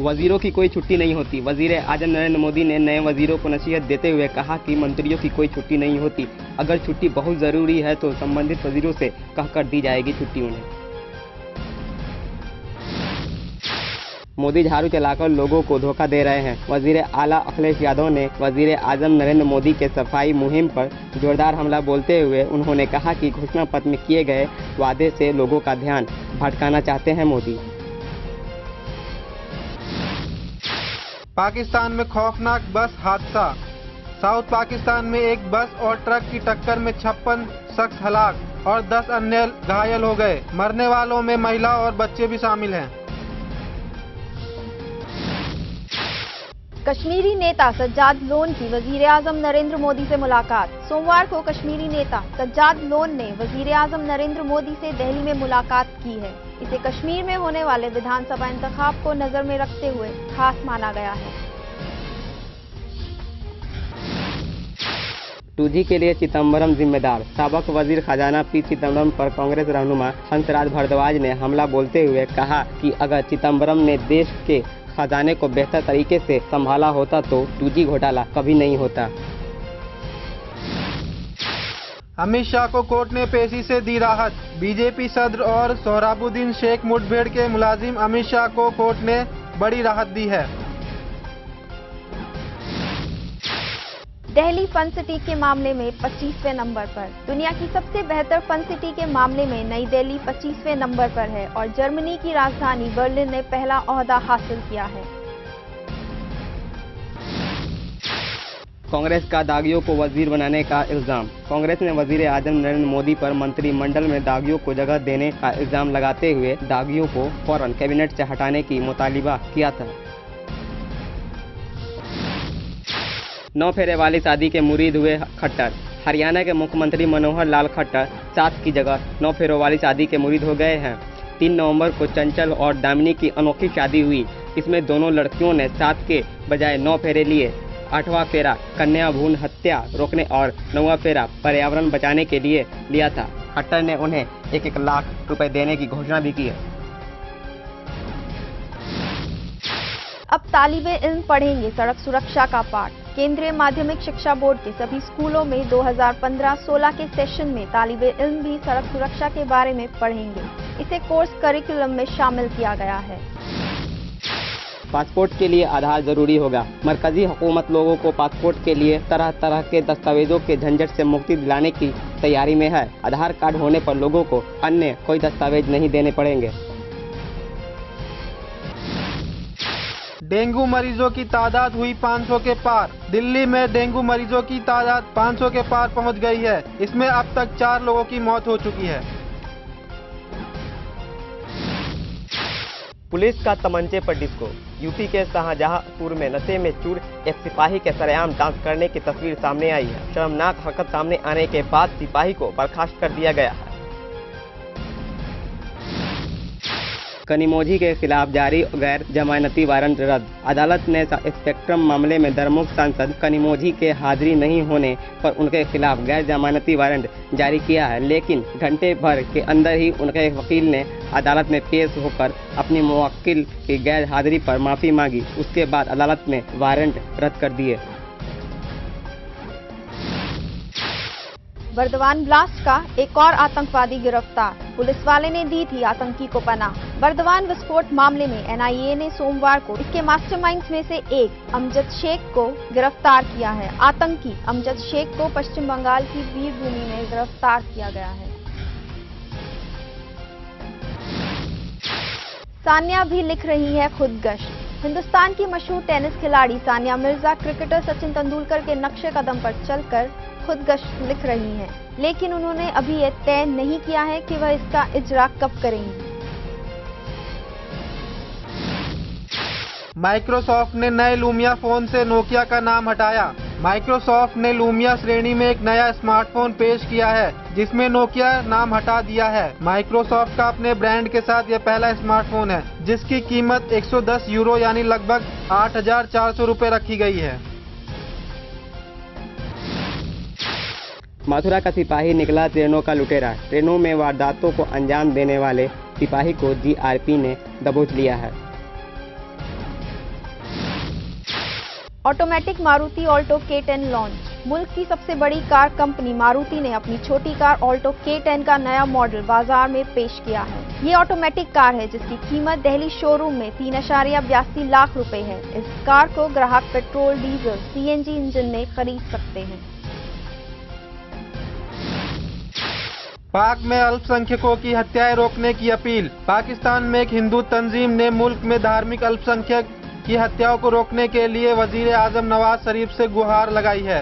वजीरों की कोई छुट्टी नहीं होती। वजीर आजम नरेंद्र मोदी ने नए वजीरों को नसीहत देते हुए कहा कि मंत्रियों की कोई छुट्टी नहीं होती। अगर छुट्टी बहुत ज़रूरी है तो संबंधित वजीरों से कहकर दी जाएगी छुट्टी उन्हें। मोदी झाड़ू चलाकर लोगों को धोखा दे रहे हैं। वजीर आला अखिलेश यादव ने वजीर आजम नरेंद्र मोदी के सफाई मुहिम पर जोरदार हमला बोलते हुए उन्होंने कहा कि घोषणा पत्र में किए गए वादे से लोगों का ध्यान भटकाना चाहते हैं मोदी। पाकिस्तान में खौफनाक बस हादसा। साउथ पाकिस्तान में एक बस और ट्रक की टक्कर में 56 शख्स हलाक और 10 अन्य घायल हो गए। मरने वालों में महिला और बच्चे भी शामिल हैं। कश्मीरी नेता सज्जाद लोन की वजीर आजम नरेंद्र मोदी से मुलाकात। सोमवार को कश्मीरी नेता सज्जाद लोन ने वजीर आजम नरेंद्र मोदी से दिल्ली में मुलाकात की है। इसे कश्मीर में होने वाले विधानसभा इंतखाब को नजर में रखते हुए खास माना गया है। 2G के लिए चिदम्बरम जिम्मेदार। साबिक वजीर खजाना पी चिदम्बरम पर कांग्रेस रहनुमा हंसराज भारद्वाज ने हमला बोलते हुए कहा कि अगर चिदम्बरम ने देश के खजाने को बेहतर तरीके से संभाला होता तो 2G घोटाला कभी नहीं होता। अमित शाह को कोर्ट ने पेशी से दी राहत। बीजेपी सदर और सोहराबुद्दीन शेख मुठभेड़ के मुलाजिम अमित शाह को कोर्ट ने बड़ी राहत दी है। दिल्ली फन सिटी के मामले में 25वें नंबर पर। दुनिया की सबसे बेहतर फन सिटी के मामले में नई दिल्ली 25वें नंबर पर है और जर्मनी की राजधानी बर्लिन ने पहला ओहदा हासिल किया है। कांग्रेस का दागियों को वजीर बनाने का इल्जाम। कांग्रेस ने वजीर आजम नरेंद्र मोदी पर मंत्रिमंडल में दागियों को जगह देने का इल्जाम लगाते हुए दागियों को फौरन कैबिनेट से हटाने की मुतालिबा किया था। 9 फेरे वाली शादी के मुरीद हुए खट्टर। हरियाणा के मुख्यमंत्री मनोहर लाल खट्टर 7 की जगह 9 फेरों वाली शादी के मुरीद हो गए हैं। 3 नवंबर को चंचल और दामिनी की अनोखी शादी हुई। इसमें दोनों लड़कियों ने 7 के बजाय 9 फेरे लिए। 8वां फेरा कन्या भ्रूण हत्या रोकने और 9वां फेरा पर्यावरण बचाने के लिए लिया था। खट्टर ने उन्हें 1-1 लाख रुपए देने की घोषणा भी की है। अब तालिबे इल्म पढ़ेंगे सड़क सुरक्षा का पाठ। केंद्रीय माध्यमिक शिक्षा बोर्ड के सभी स्कूलों में 2015-16 के सेशन में तालिबे इल्म भी सड़क सुरक्षा के बारे में पढ़ेंगे। इसे कोर्स करिकुलम में शामिल किया गया है। पासपोर्ट के लिए आधार जरूरी होगा। मरकजी हुकूमत लोगों को पासपोर्ट के लिए तरह तरह के दस्तावेजों के झंझट से मुक्ति दिलाने की तैयारी में है। आधार कार्ड होने पर लोगों को अन्य कोई दस्तावेज नहीं देने पड़ेंगे। डेंगू मरीजों की तादाद हुई 500 के पार। दिल्ली में डेंगू मरीजों की तादाद 500 के पार पहुंच गई है। इसमें अब तक 4 लोगों की मौत हो चुकी है। पुलिस का तमंचे पर डिस्को। यूपी के शाहजहांपुर में नशे में चूर एक सिपाही के सरेआम डांस करने की तस्वीर सामने आई है। शर्मनाक हरकत सामने आने के बाद सिपाही को बर्खास्त कर दिया गया है। कनिमोझी के खिलाफ जारी गैर जमानती वारंट रद्द। अदालत ने स्पेक्ट्रम मामले में दरमुख सांसद कनिमोझी के हाजिरी नहीं होने पर उनके खिलाफ गैर जमानती वारंट जारी किया है, लेकिन घंटे भर के अंदर ही उनके वकील ने अदालत में पेश होकर अपनी मुवक्किल की गैर हाजिरी पर माफी मांगी। उसके बाद अदालत ने वारंट रद्द कर दिए। बर्दवान ब्लास्ट का एक और आतंकवादी गिरफ्तार। पुलिस वाले ने दी थी आतंकी को पनाह। बर्दवान विस्फोट मामले में एनआईए ने सोमवार को इसके मास्टरमाइंड्स में से एक अमजद शेख को गिरफ्तार किया है। आतंकी अमजद शेख को पश्चिम बंगाल की वीरभूमि में गिरफ्तार किया गया है। सानिया भी लिख रही है खुदगश। हिंदुस्तान की मशहूर टेनिस खिलाड़ी सानिया मिर्जा क्रिकेटर सचिन तेंदुलकर के नक्शे कदम पर चलकर खुदगश लिख रही हैं, लेकिन उन्होंने अभी यह तय नहीं किया है कि वह इसका इजरा कब करेंगी। माइक्रोसॉफ्ट ने नए लूमिया फोन से नोकिया का नाम हटाया। माइक्रोसॉफ्ट ने लूमिया श्रेणी में एक नया स्मार्टफोन पेश किया है, जिसमें नोकिया नाम हटा दिया है। माइक्रोसॉफ्ट का अपने ब्रांड के साथ यह पहला स्मार्टफोन है, जिसकी कीमत 110 यूरो यानी लगभग 8,400 रुपए रखी गई है। मथुरा का सिपाही निकला ट्रेनों का लुटेरा। ट्रेनों में वारदातों को अंजाम देने वाले सिपाही को जीआरपी ने दबोच लिया है। Automatic Maruti Alto K10 launch. मुल्क की सबसे बड़ी कार कंपनी मारुति ने अपनी छोटी कार ऑल्टो K10 का नया मॉडल बाजार में पेश किया है। ये ऑटोमेटिक कार है जिसकी कीमत दिल्ली शोरूम में 3.82 लाख रुपए है। इस कार को ग्राहक पेट्रोल, डीजल, CNG इंजन में खरीद सकते हैं। पाक में अल्पसंख्यकों की हत्याएं रोकने की अपील। पाकिस्तान में एक हिंदू तंजीम ने मुल्क में धार्मिक अल्पसंख्यक की हत्याओं को रोकने के लिए वजीर आजम नवाज शरीफ से गुहार लगाई है।